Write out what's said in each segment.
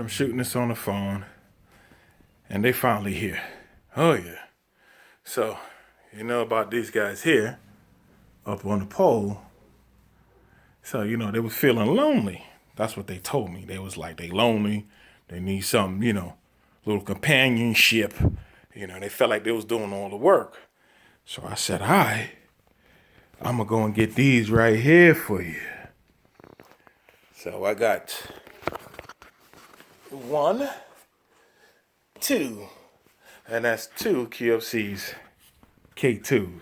I'm shooting this on the phone, and they finally here. Oh yeah. So, you know about these guys here, up on the pole. So, they was feeling lonely. That's what they told me. They was like, they lonely. They need some, little companionship. They felt like they was doing all the work. So I said, I'm going to go and get these right here for you. So I got 1, 2, and that's 2 QFC's K2s.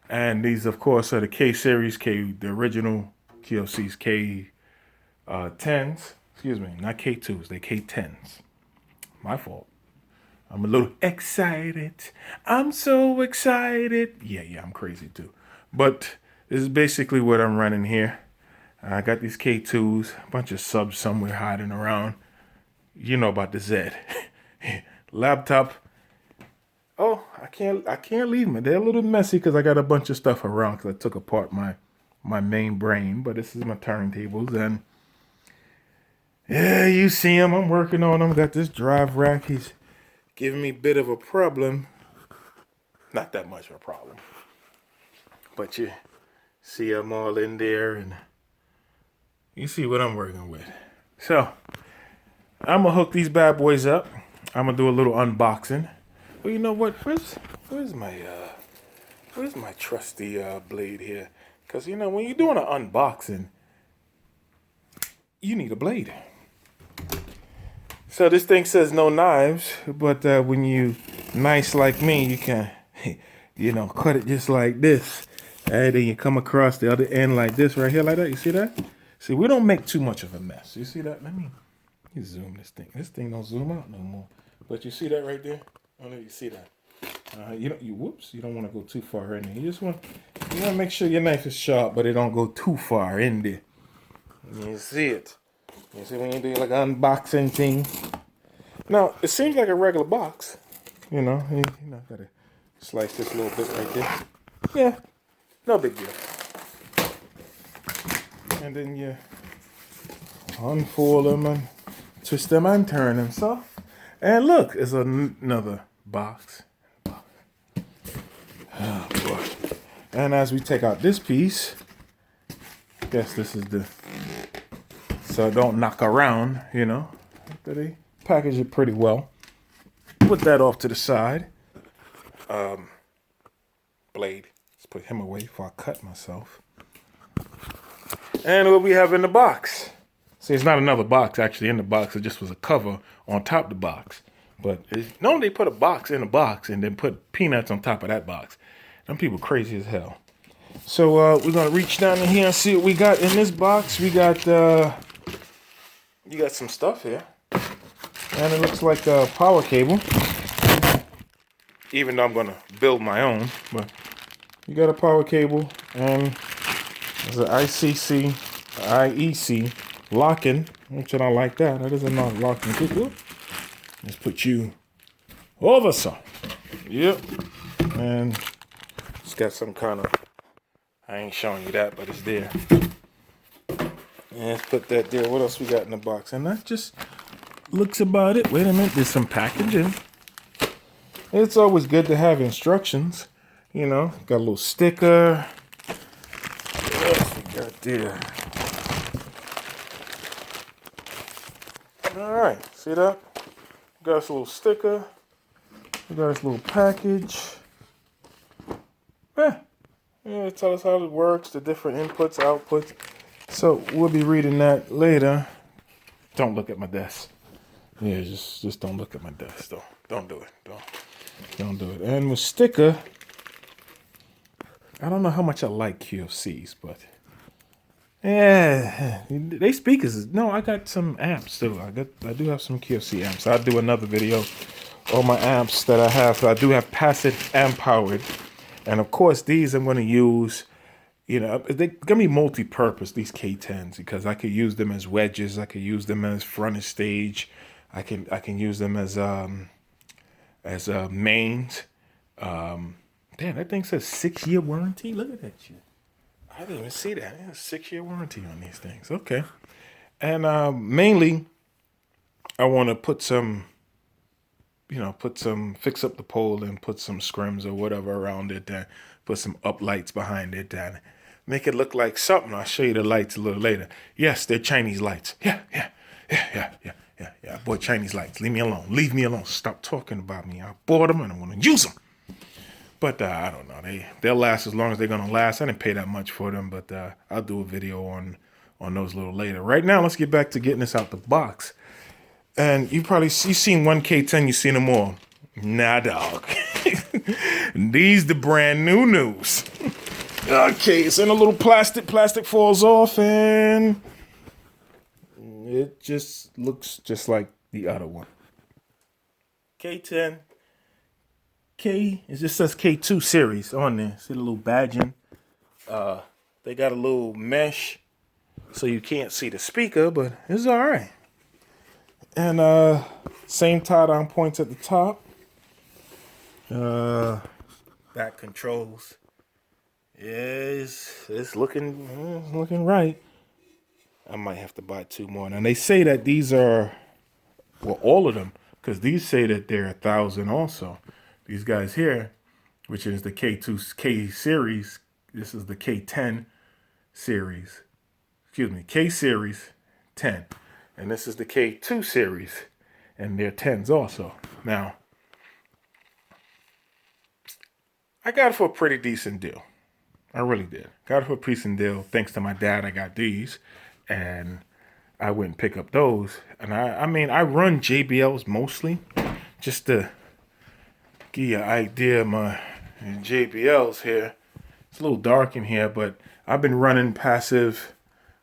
And these, of course, are the K series, the original QFC's K10s. Excuse me, not K2s, they K10s. My fault. I'm a little excited. I'm so excited. Yeah, I'm crazy too. But this is basically what I'm running here. I got these K2s, a bunch of subs somewhere hiding around. You know about the Z. Laptop. Oh, I can't leave them. They're a little messy because I got a bunch of stuff around because I took apart my main brain. But this is my turntables, and yeah, you see them. I'm working on them. Got this drive rack. He's giving me a bit of a problem. Not that much of a problem, but you see them all in there, and you see what I'm working with. So I'm gonna hook these bad boys up. I'm gonna do a little unboxing. Well, you know what? Where's my trusty blade here? Because when you're doing an unboxing, you need a blade. So this thing says no knives, but when you nice like me, you can, cut it just like this. And then you come across the other end like this right here, like that. You see that? See, we don't make too much of a mess. You see that? Let me zoom this thing. This thing don't zoom out no more. But you see that right there? I don't know if you see that. You don't want to go too far in there. You want to make sure your knife is sharp, but it don't go too far in there. You see it. You see when you do like an unboxing thing. Now, it seems like a regular box. Gotta slice this little bit right there. Yeah, no big deal. And then you unfold them and twist them and turn them. So, and look, it's another box. Oh boy. And as we take out this piece, I guess this is so don't knock around, They package it pretty well. Put that off to the side. Blade. Let's put him away before I cut myself. And what we have in the box. See, it's not another box actually in the box. It just was a cover on top of the box. But normally they put a box in a box and then put peanuts on top of that box. Them people crazy as hell. So we're gonna reach down in here and see what we got in this box. We got you got some stuff here, and it looks like a power cable. Even though I'm gonna build my own, but you got a power cable and there's an IEC locking, which I don't like that. That isn't not locking people. Let's put you over some. Yep. And it's got some kind of, I ain't showing you that, but it's there. And let's put that there. What else we got in the box? And that just looks about it. Wait a minute, there's some packaging. It's always good to have instructions. Got a little sticker. What else we got there? All right, see that? Got us a little sticker. We got us a little package. Yeah, tell us how it works, the different inputs, outputs. So we'll be reading that later. Don't look at my desk. Yeah, just don't look at my desk, though. Don't do it. Don't do it. And with sticker, I don't know how much I like QFCs, but yeah, they speakers. No, I got some amps too. I do have some QFC amps. I'll do another video on my amps that I have. So I do have passive amp powered, and of course these I'm going to use. They're gonna be multi-purpose, these K10s, because I could use them as wedges. I could use them as front of stage. I can use them as mains. Damn, that thing says 6-year warranty. Look at that shit. I didn't even see that. Yeah, 6-year warranty on these things. Okay. And mainly, I want to put some, fix up the pole and put some scrims or whatever around it, and put some up lights behind it, and make it look like something. I'll show you the lights a little later. Yes, they're Chinese lights. Yeah. I bought Chinese lights. Leave me alone. Leave me alone. Stop talking about me. I bought them and I want to use them. But I don't know. They'll last as long as they're gonna last. I didn't pay that much for them, but I'll do a video on those a little later. Right now, let's get back to getting this out the box. And you've seen 1K10. You've seen them all. Nah, dog. These the brand new news. Okay, it's in a little plastic. Plastic falls off, and it just looks just like the other one. K10. It just says K2 series on there. See the little badging? They got a little mesh so you can't see the speaker, but it's all right. And same tie-down points at the top. Back controls. It's looking right. I might have to buy 2 more. And they say that these are, well, all of them, because these say that they're 1,000 also. These guys here, which is the K series, this is the K10 series. Excuse me, K series 10. And this is the K2 series, and they're 10s also. Now, I got it for a pretty decent deal. I really did. Got it for a decent deal. Thanks to my dad, I got these, and I went and pick up those. And I run JBLs mostly, just to give you an idea of my JBLs here. It's a little dark in here, but I've been running passive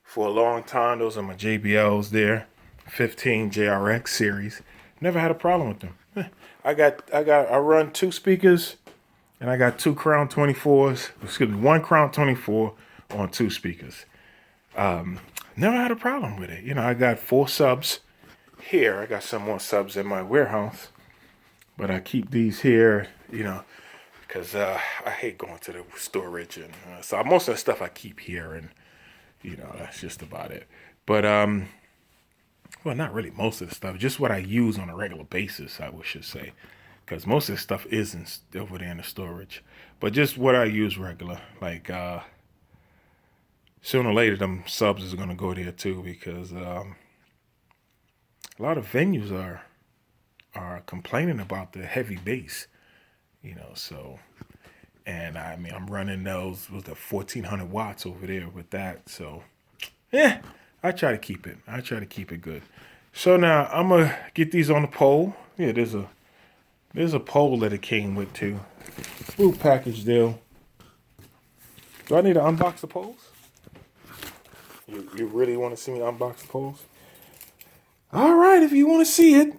for a long time. Those are my JBLs there, 15 JRX series. Never had a problem with them. I run 2 speakers, and I got 2 Crown 24s. Excuse me, 1 Crown 24 on 2 speakers. Never had a problem with it. I got 4 subs here. I got some more subs in my warehouse, but I keep these here, because I hate going to the storage, and so most of the stuff I keep here, and that's just about it. But well, not really most of the stuff, just what I use on a regular basis, I should say, because most of the stuff isn't over there in the storage, but just what I use regular. Like sooner or later, them subs is gonna go there too, because a lot of venues are complaining about the heavy bass, so. And I'm running those with the 1,400 watts over there with that. So, yeah, I try to keep it good. So now I'm gonna get these on the pole. Yeah, there's a pole that it came with too. Little package deal. Do I need to unbox the poles? You really want to see me unbox the poles? All right, if you want to see it,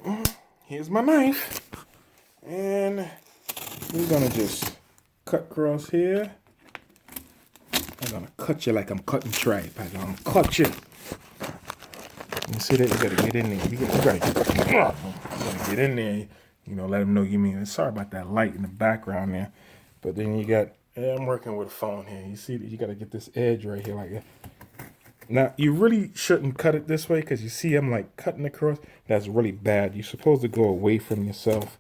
here's my knife, and we're gonna just cut across here. I'm gonna cut you like I'm cutting tripe. I'm gonna cut you. You see that? You gotta get in there. You gotta get in there. Let them know you mean. Sorry about that light in the background there. But then you got. I'm working with a phone here. You see that? You gotta get this edge right here like that. Now you really shouldn't cut it this way, because you see I'm like cutting across. That's really bad. You're supposed to go away from yourself.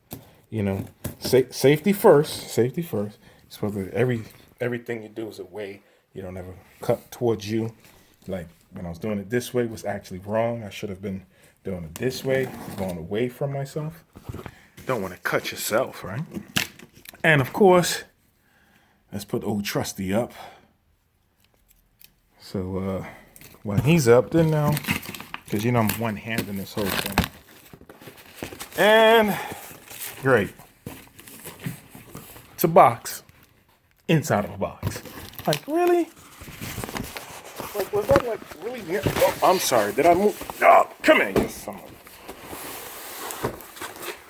Safety first. Safety first. So everything you do is away. You don't ever cut towards you. Like when I was doing it this way was actually wrong. I should have been doing it this way, going away from myself. Don't want to cut yourself, right? And of course, let's put old Trusty up. So when he's up, then now, because I'm one-handing this whole thing. And great. It's a box. Inside of a box. Like, really? Like, was that like really near? Oh, I'm sorry. Did I move? Oh, come here, you son of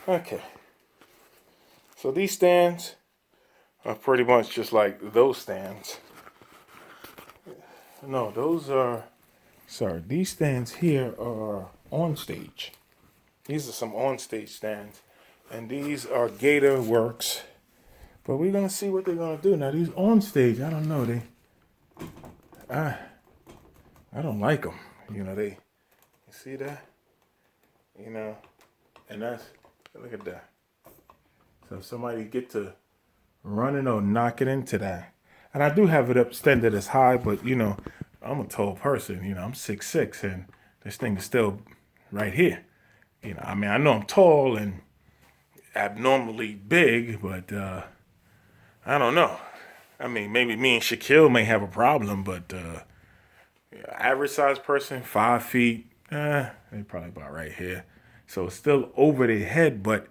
a- Okay. So these stands are pretty much just like those stands. No, those are, sorry, these stands here are on stage. These are some on stage stands. And these are Gator Works. But we're gonna see what they're gonna do. Now these on stage, I don't know, I don't like them. You see that? you know, and that's, look at that. So if somebody get to running or knocking into that, and I do have it extended as high, but you know, I'm a tall person. You know, I'm 6'6", and this thing is still right here. You know, I mean, I know I'm tall and abnormally big, but I don't know. I mean, maybe me and Shaquille may have a problem, but average size person, 5 feet, they probably about right here. So it's still over their head, but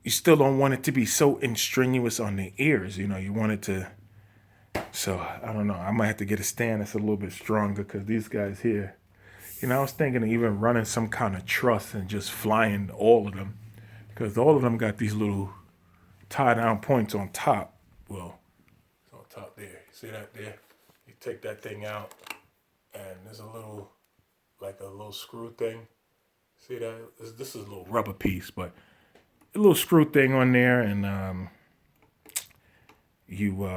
you still don't want it to be so strenuous on the ears. You know, you want it to. So I don't know. I might have to get a stand that's a little bit stronger because these guys here. You know, I was thinking of even running some kind of truss and just flying all of them because all of them got these little tie down points on top. Well, it's on top there. See that there? You take that thing out, and there's a little, like a little screw thing. See that? This is a little rubber piece, but a little screw thing on there, and you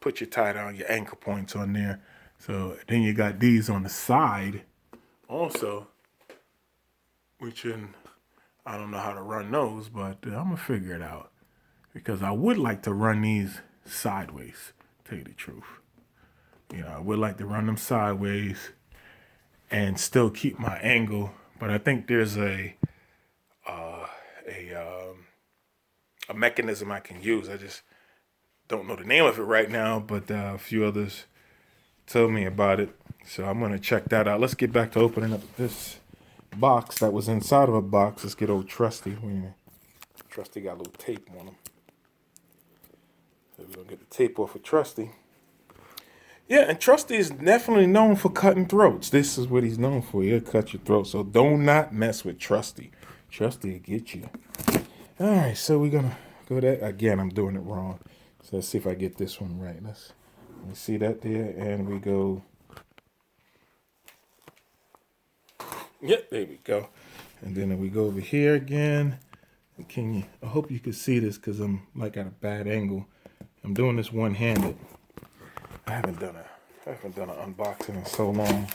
put your tie down, your anchor points on there. So then you got these on the side also, which I don't know how to run those, but I'm gonna figure it out because I would like to run these sideways. Tell you the truth, you know, I would like to run them sideways and still keep my angle. But I think there's a mechanism I can use. I just don't know the name of it right now, but a few others told me about it. So I'm gonna check that out. Let's get back to opening up this box that was inside of a box. Let's get old Trusty. Trusty got a little tape on him. So we're gonna get the tape off of Trusty. Yeah, and Trusty is definitely known for cutting throats. This is what he's known for. He'll cut your throat. So do not mess with Trusty. Trusty will get you. All right, so we're gonna go that again. I'm doing it wrong. So let's see if I get this one right. Let me see that there, and we go. Yep, there we go. And then we go over here again. I hope you can see this because I'm like at a bad angle. I'm doing this one-handed. I haven't done an unboxing in so long.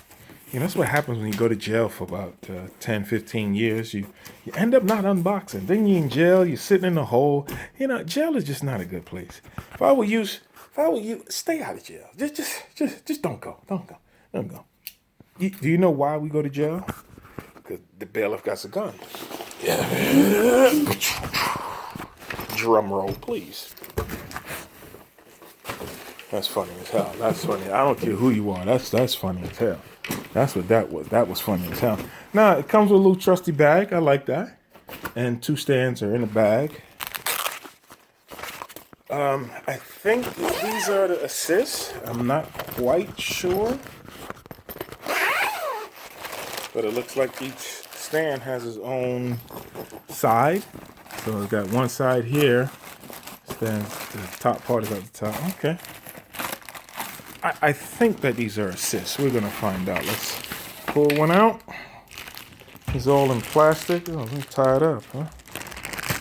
You know, that's what happens when you go to jail for about 10, 15 years. You end up not unboxing. Then you're in jail. You're sitting in a hole. You know, jail is just not a good place. If I were you, stay out of jail. Just don't go. Don't go. Do you know why we go to jail? Because the bailiff got a gun. Yeah. Drum roll, please. That's funny as hell. That's funny. I don't care who you are. That's funny as hell. That's what that was. That was funny as hell. Now, it comes with a little Trusty bag. I like that. And 2 stands are in the bag. I think these are the assists. I'm not quite sure. But it looks like each stand has its own side. So it's got one side here. The top part is at the top. Okay. I think that these are assists. We're going to find out. Let's pull one out. It's all in plastic. Oh, let me tie it up, huh?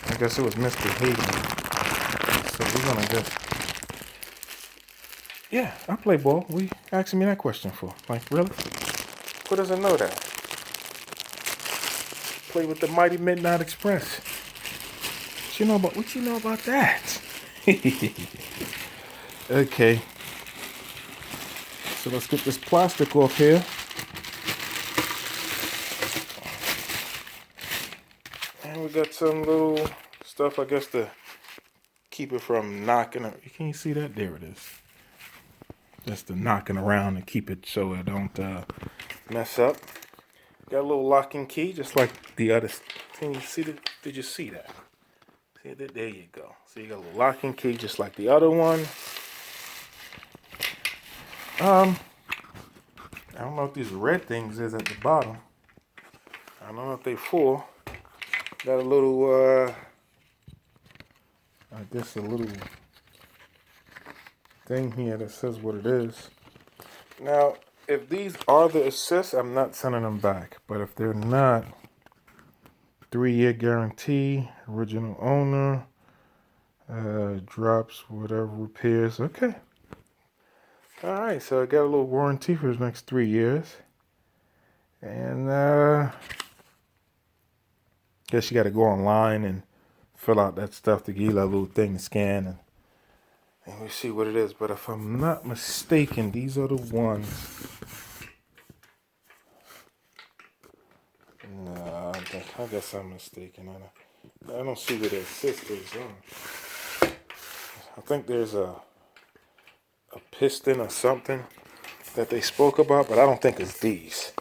I guess it was misbehaving. So we're going to just... Yeah, I play ball. What are you asking me that question for? Like, really? Who doesn't know that? Play with the mighty Midnight Express. What you know about that? Okay. So let's get this plastic off here. And we got some little stuff, I guess, to keep it from knocking. Can you see that? There it is. Just the knocking around and keep it so it don't mess up. Got a little locking key, just like the other. Can you see that? Did you see that? See that? There you go. So you got a little locking key, just like the other one. I don't know what these red things is at the bottom. I don't know if they full. Got a little, I guess a little thing here that says what it is. Now, if these are the assists, I'm not sending them back. But if they're not, 3-year guarantee, original owner, drops, whatever, repairs. Okay. All right, so I got a little warranty for the next 3 years. And guess you got to go online and fill out that stuff to give you that little thing to scan, and we see what it is. But if I'm not mistaken, these are the ones. Nah, I guess I'm mistaken. I don't see where their sisters are. I think there's a piston or something that they spoke about, but I don't think it's these.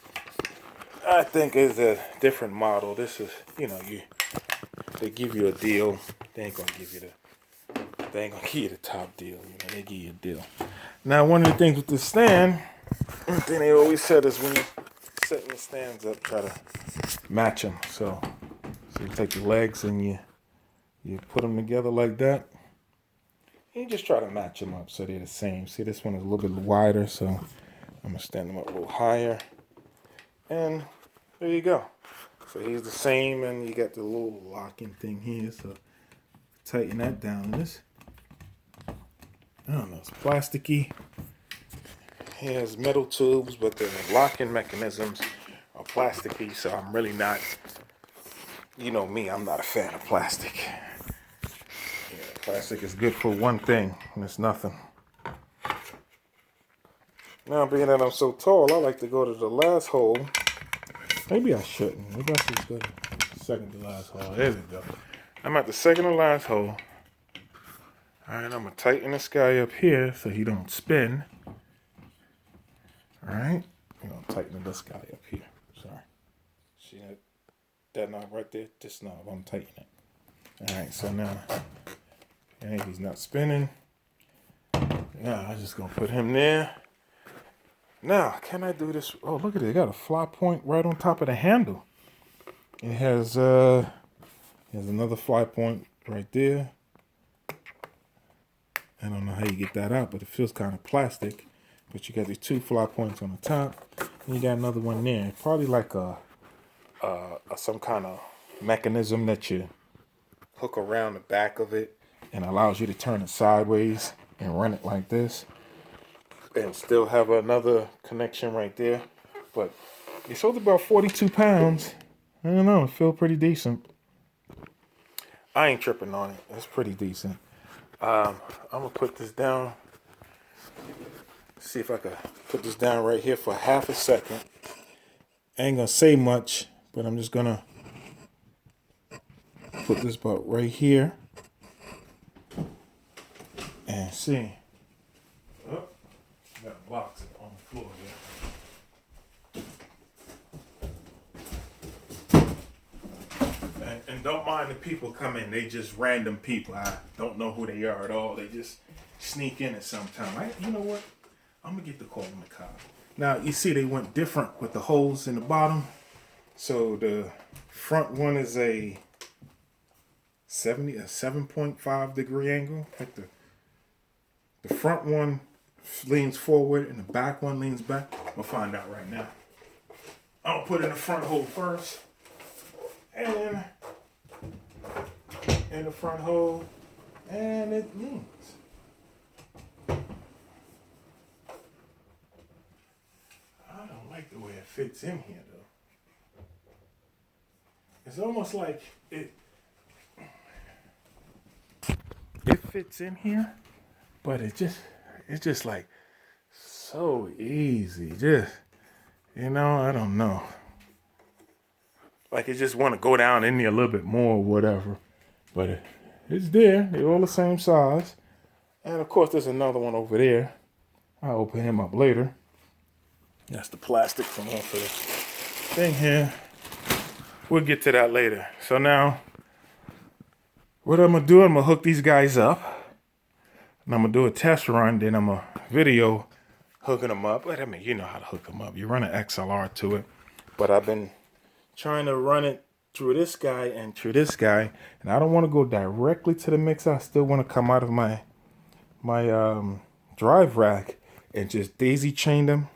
I think it's a different model. This is, they give you a deal. They ain't gonna give you the top deal. They give you a deal. Now, one of the things with the stand, one thing they always said is when you're setting the stands up, try to match them. So you take the legs and you put them together like that. And you just try to match them up so they're the same. See, this one is a little bit wider, so I'm gonna stand them up a little higher. And there you go. So he's the same, and you got the little locking thing here. So tighten that down. This, I don't know, it's plasticky. It has metal tubes, but the locking mechanisms are plasticky. So I'm really not, you know me, I'm not a fan of plastic. Yeah, plastic is good for one thing, and it's nothing. Now, being that I'm so tall, I like to go to the last hole. Maybe I shouldn't. Maybe I should go to the second to last hole. There we go. I'm at the second to last hole. All right, I'm going to tighten this guy up here so he don't spin. All right. I'm going to tighten this guy up here. Sorry. See that knob right there? This knob. I'm tightening it. All right, so now he's not spinning. Now I'm just going to put him there. Now, can I do this? Oh, look at it. It got a fly point right on top of the handle. It has another fly point right there. I don't know how you get that out, but it feels kind of plastic. But you got these two fly points on the top, and you got another one there. Probably like some kind of mechanism that you hook around the back of it and allows you to turn it sideways and run it like this. And still have another connection right there. But it's only about 42 pounds. I don't know, it feels pretty decent. I ain't tripping on it. It's pretty decent. I'm going to put this down. See if I can put this down right here for half a second. I ain't going to say much, but I'm just going to put this about right here. And see. Oh. Got a box on the floor here. And don't mind the people coming. They just random people. I don't know who they are at all. They just sneak in at some time. You know what? I'm going to get the call on the car. Now, you see they went different with the holes in the bottom. So the front one is a 7.5 degree angle. Like the front one leans forward and the back one leans back. We'll find out right now. I'll put in the front hole first. And in the front hole. And it leans. I don't like the way it fits in here though. It's almost like it fits in here, but it's just like so easy. Just, I don't know. Like it just want to go down in there a little bit more or whatever. But it's there. They're all the same size. And of course, there's another one over there. I'll open him up later. That's the plastic from off of the thing here. We'll get to that later. So now, what I'm going to do, I'm going to hook these guys up. And I'm going to do a test run. Then I'm going to video hooking them up. But I mean, you know how to hook them up. You run an XLR to it. But I've been trying to run it through this guy and through this guy. And I don't want to go directly to the mixer. I still want to come out of my drive rack and just daisy chain them.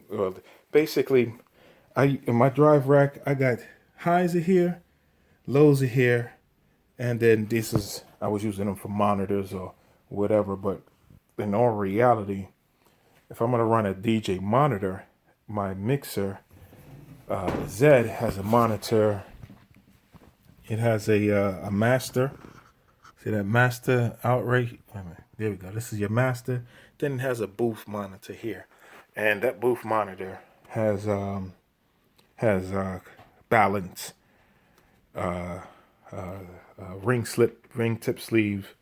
Well, basically, in my drive rack, I got highs are here, lows are here, and then I was using them for monitors or whatever. But in all reality, if I'm going to run a DJ monitor, my mixer, The Z has a monitor. It has a master. See that master out right? Wait a minute. There we go. This is your master. Then it has a booth monitor here, and that booth monitor has balance, ring tip sleeve,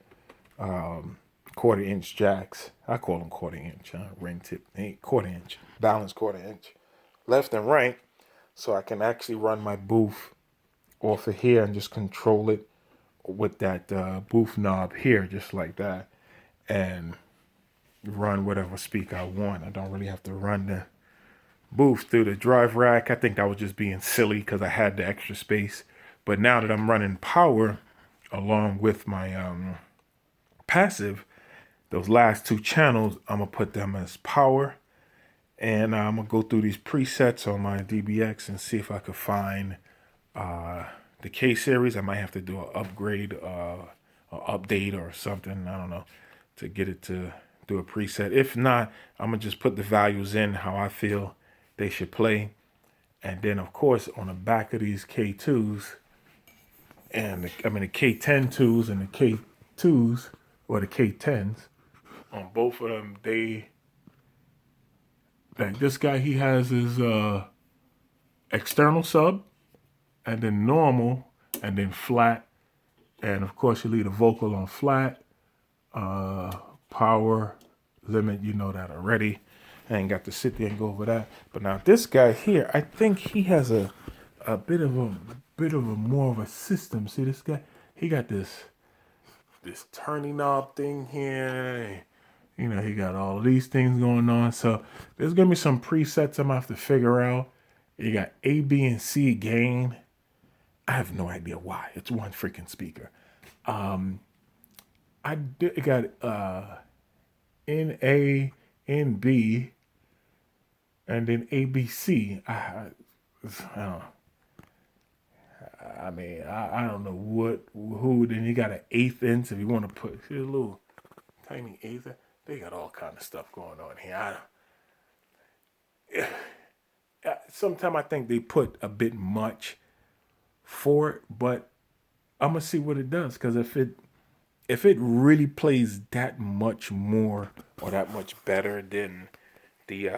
1/4 inch jacks. I call them 1/4 inch. Ring tip, ain't 1/4 inch. Balance 1/4 inch, left and right, so I can actually run my booth off of here and just control it with that booth knob here, just like that, and run whatever speaker I want. I don't really have to run the booth through the drive rack. I think that was just being silly because I had the extra space. But now that I'm running power along with my passive, those last two channels, I'm gonna put them as power, and I'm gonna go through these presets on my DBX and see if I could find the K series. I might have to do an upgrade, or update or something. I don't know, to get it to do a preset. If not, I'm gonna just put the values in how I feel they should play. And then of course on the back of these K2s, and the K10 twos and the K2s, or the K10s, on both of them, like this guy, he has his external sub, and then normal, and then flat. And of course you leave the vocal on flat. Power limit, you know that already. I ain't got to sit there and go over that. But now this guy here, I think he has a bit of a more of a system. See this guy? He got this turning knob thing here. You know, he got all these things going on. So there's gonna be some presets I'm gonna have to figure out. You got A, B, and C gain. I have no idea why. It's one freaking speaker. I got NA, NB, and then ABC. I don't know who. Then you got an 1/8 inch if you want to put a little tiny 1/8. They got all kind of stuff going on here. Sometimes I think they put a bit much for it, but I'm gonna see what it does, because if it really plays that much more or that much better than the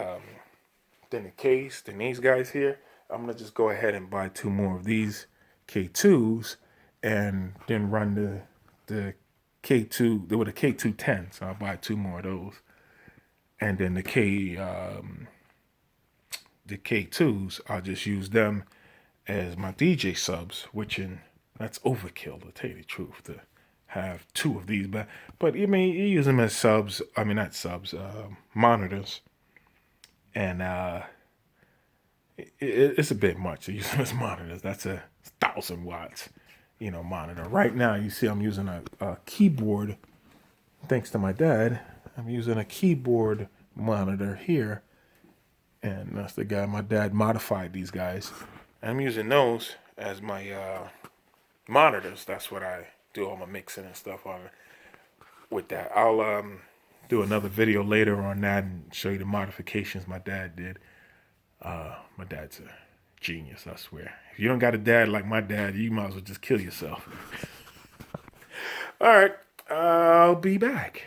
case, than these guys here, I'm gonna just go ahead and buy 2 more of these K2s, and then run the K2 with a K210. So I'll buy 2 more of those, and then the K2s, I'll just use them as my DJ subs, that's overkill, to tell you the truth, to have 2 of these. But you use them as subs. I mean, not subs, monitors. And it's a bit much to use them as monitors. That's a 1,000 watts, monitor. Right now, you see I'm using a keyboard. Thanks to my dad, I'm using a keyboard monitor here. And that's the guy, my dad modified these guys. I'm using those as my monitors. That's what I do all my mixing and stuff on with that. I'll do another video later on that and show you the modifications my dad did. My dad's a genius, I swear. If you don't got a dad like my dad, you might as well just kill yourself. All right, I'll be back.